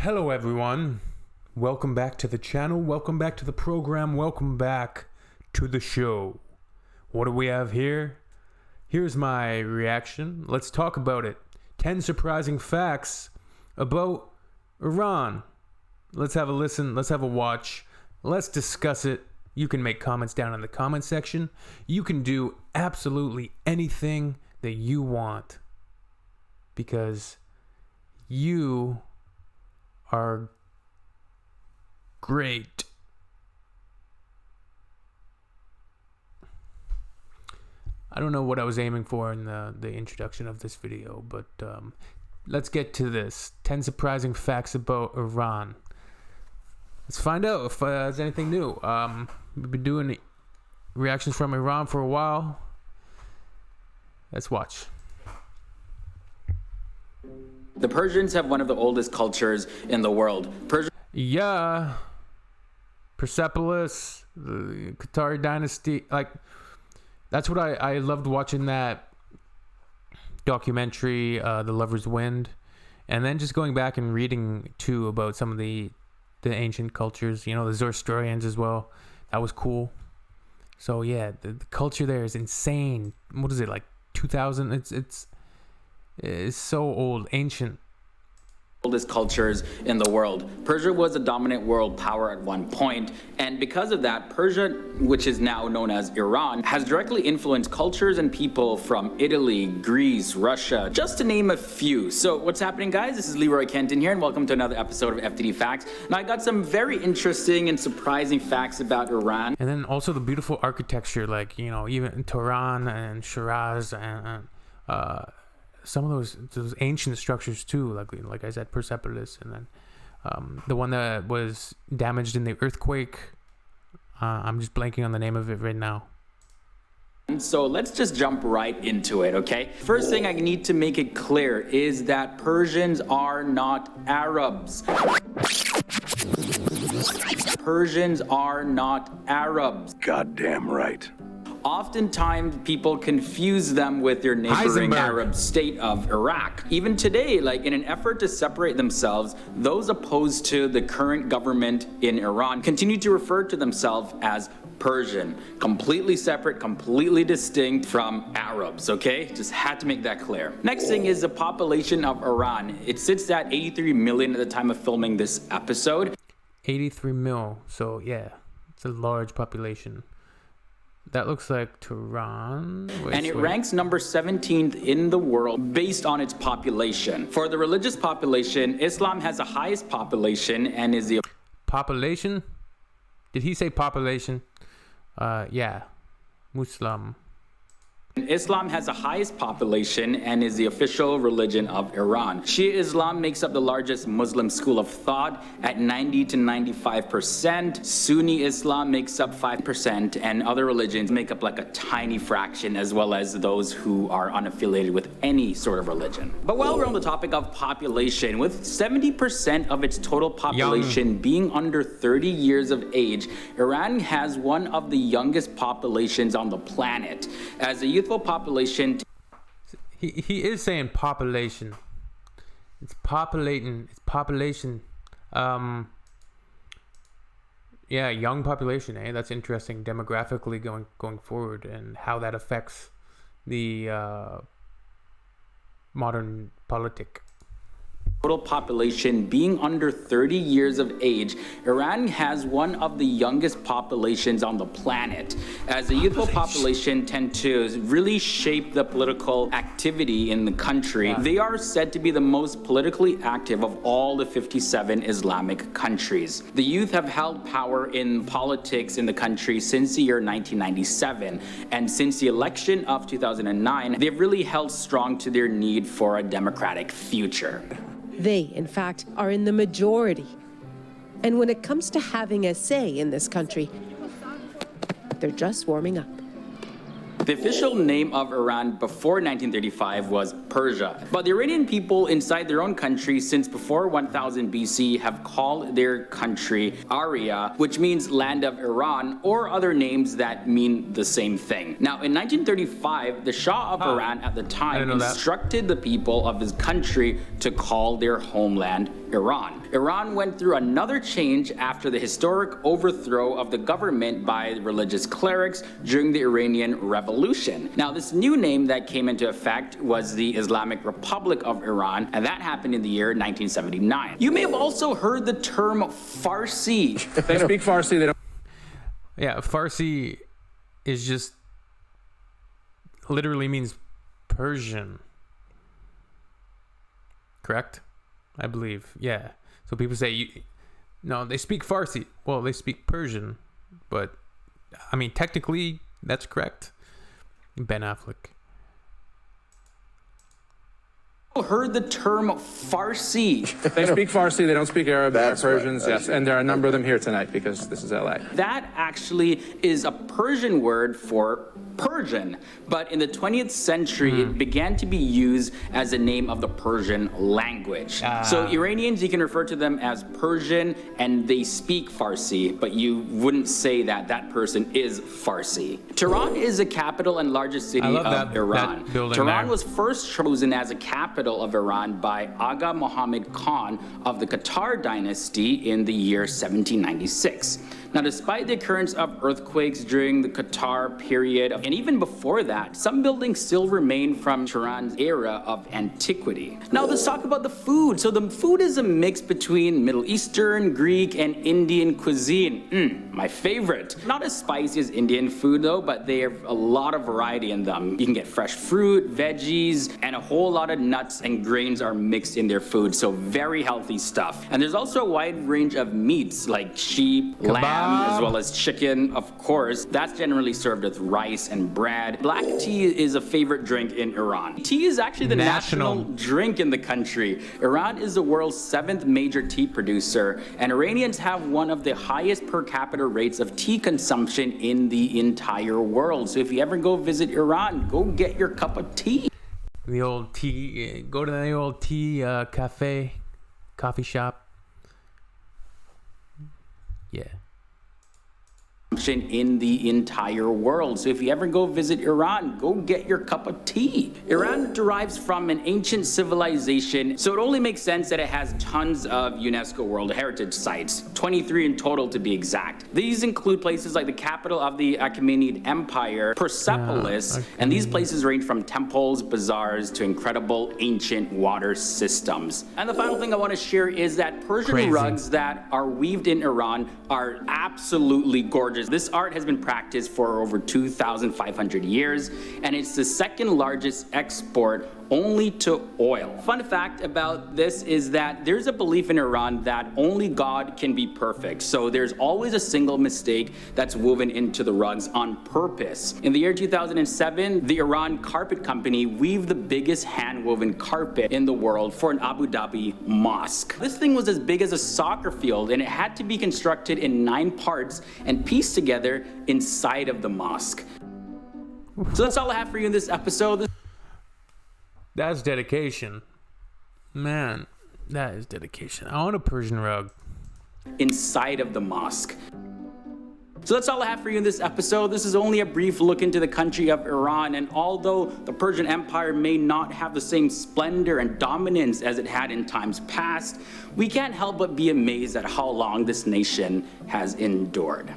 Hello everyone, welcome back to the channel, welcome back to the program, welcome back to the show. What do we have here? Here's my reaction. Let's talk about it. 10 surprising facts about Iran. Let's have a listen, let's have a watch, let's discuss it. You can make comments down in the comment section. You can do absolutely anything that you want because you are great. I don't know what I was aiming for in the introduction of this video, but let's get to this. 10 surprising facts about Iran. Let's find out if there's anything new. We've been doing reactions from Iran for a while. Let's watch. The Persians have one of the oldest cultures in the world. Yeah. Persepolis, the Qatari dynasty. Like, that's what I loved watching that documentary, The Lover's Wind. And then just going back and reading, too, about some of the ancient cultures. You know, the Zoroastrians as well. That was cool. So, yeah, the culture there is insane. What is it, like 2000? It's so old, ancient. Oldest cultures in the world. Persia was a dominant world power at one point, and because of that, Persia, which is now known as Iran, has directly influenced cultures and people from Italy, Greece, Russia, just to name a few. So what's happening, guys? This is Leroy Kenton here, and welcome to another episode of FTD Facts. Now I got some very interesting and surprising facts about Iran. And then also the beautiful architecture, like, you know, even Tehran and Shiraz and some of those ancient structures too, like I said, Persepolis, and then the one that was damaged in the earthquake. I'm just blanking on the name of it right now. So let's just jump right into it, okay? First thing I need to make it clear is that Persians are not Arabs. Persians are not Arabs. Goddamn right. Oftentimes, people confuse them with their neighboring Arab state of Iraq. Even today, like in an effort to separate themselves, those opposed to the current government in Iran continue to refer to themselves as Persian. Completely separate, completely distinct from Arabs, okay? Just had to make that clear. Next thing is the population of Iran. It sits at 83 million at the time of filming this episode. 83 mil, so yeah, it's a large population. That looks like Tehran. And it ranks number 17th in the world based on its population. For the religious population, Islam has the highest population and is the... Population? Did he say population? Yeah. Muslim. Islam has the highest population and is the official religion of Iran. Shia Islam makes up the largest Muslim school of thought at 90 to 95%. Sunni Islam makes up 5%, and other religions make up like a tiny fraction, as well as those who are unaffiliated with any sort of religion. But while we're on the topic of population, with 70% of its total population being under 30 years of age, Iran has one of the youngest populations on the planet. As a youthful population. He is saying population. It's populating. It's population. Yeah, young population. That's interesting. Demographically going forward, and how that affects the modern politic. Total population being under 30 years of age, Iran has one of the youngest populations on the planet. As the youthful population tend to really shape the political activity in the country, they are said to be the most politically active of all the 57 Islamic countries. The youth have held power in politics in the country since the year 1997, and since the election of 2009, they've really held strong to their need for a democratic future. They, in fact, are in the majority. And when it comes to having a say in this country, they're just warming up. The official name of Iran before 1935 was Persia, but the Iranian people inside their own country since before 1000 BC have called their country Arya, which means land of Iran, or other names that mean the same thing. Now, in 1935, the Shah of Iran at the time instructed the people of his country to call their homeland Iran. Iran went through another change after the historic overthrow of the government by religious clerics during the Iranian Revolution. Now, this new name that came into effect was the Islamic Republic of Iran, and that happened in the year 1979. You may have also heard the term Farsi. If they speak Farsi, they don't. Yeah, Farsi is just literally means Persian. Correct? I believe. Yeah. So people say, no, they speak Farsi. Well, they speak Persian. But, I mean, technically, that's correct. Ben Affleck. Heard the term Farsi. If they speak Farsi, they don't speak Arabic or Persians, right. Yes. And there are a number of them here tonight because this is LA. That actually is a Persian word for Persian, but in the 20th century, it began to be used as a name of the Persian language. So Iranians, you can refer to them as Persian, and they speak Farsi, but you wouldn't say that that person is Farsi. Tehran is the capital and largest city of Iran. Tehran was first chosen as a capital of Iran by Aga Muhammad Khan of the Qatar dynasty in the year 1796. Now, despite the occurrence of earthquakes during the Qatar period, and even before that, some buildings still remain from Tehran's era of antiquity. Now, let's talk about the food. So the food is a mix between Middle Eastern, Greek, and Indian cuisine. My favorite. Not as spicy as Indian food though, but they have a lot of variety in them. You can get fresh fruit, veggies, and a whole lot of nuts and grains are mixed in their food, so very healthy stuff. And there's also a wide range of meats like sheep, lamb, as well as chicken, of course. That's generally served with rice and bread. Black tea is a favorite drink in Iran. Tea is actually the national drink in the country. Iran is the world's 7th major tea producer, and Iranians have one of the highest per capita rates of tea consumption in the entire world. So if you ever go visit Iran, go get your cup of tea. The old tea, go to the old tea coffee shop. Yeah. In the entire world. So if you ever go visit Iran, go get your cup of tea. Iran derives from an ancient civilization, so it only makes sense that it has tons of UNESCO World Heritage Sites, 23 in total to be exact. These include places like the capital of the Achaemenid Empire, Persepolis, and these places range from temples, bazaars, to incredible ancient water systems. And the final thing I want to share is that Persian rugs that are weaved in Iran are absolutely gorgeous. This art has been practiced for over 2,500 years, and it's the second largest export only to oil. Fun fact about this is that there's a belief in Iran that only God can be perfect. So there's always a single mistake that's woven into the rugs on purpose. In the year 2007, the Iran Carpet Company weaved the biggest hand-woven carpet in the world for an Abu Dhabi mosque. This thing was as big as a soccer field, and it had to be constructed in 9 parts and pieced together inside of the mosque. So that's all I have for you in this episode. That's dedication. Man, that is dedication. I want a Persian rug. Inside of the mosque. So that's all I have for you in this episode. This is only a brief look into the country of Iran, and although the Persian Empire may not have the same splendor and dominance as it had in times past, we can't help but be amazed at how long this nation has endured.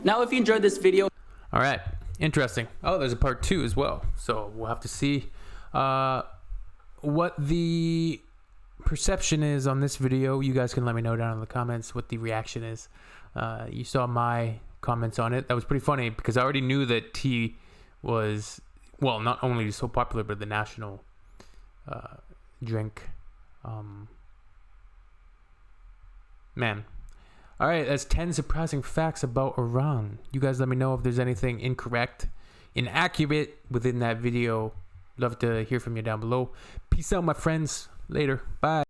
Now, if you enjoyed this video... All right, interesting. Oh, there's a part 2 as well, so we'll have to see what the perception is on this video. You guys can let me know down in the comments what the reaction is. You saw my comments on it. That was pretty funny because I already knew that tea was, well, not only so popular, but the national drink. Man. All right, that's 10 surprising facts about Iran. You guys let me know if there's anything incorrect, inaccurate within that video. Love to hear from you down below. Peace out, my friends. Later. Bye.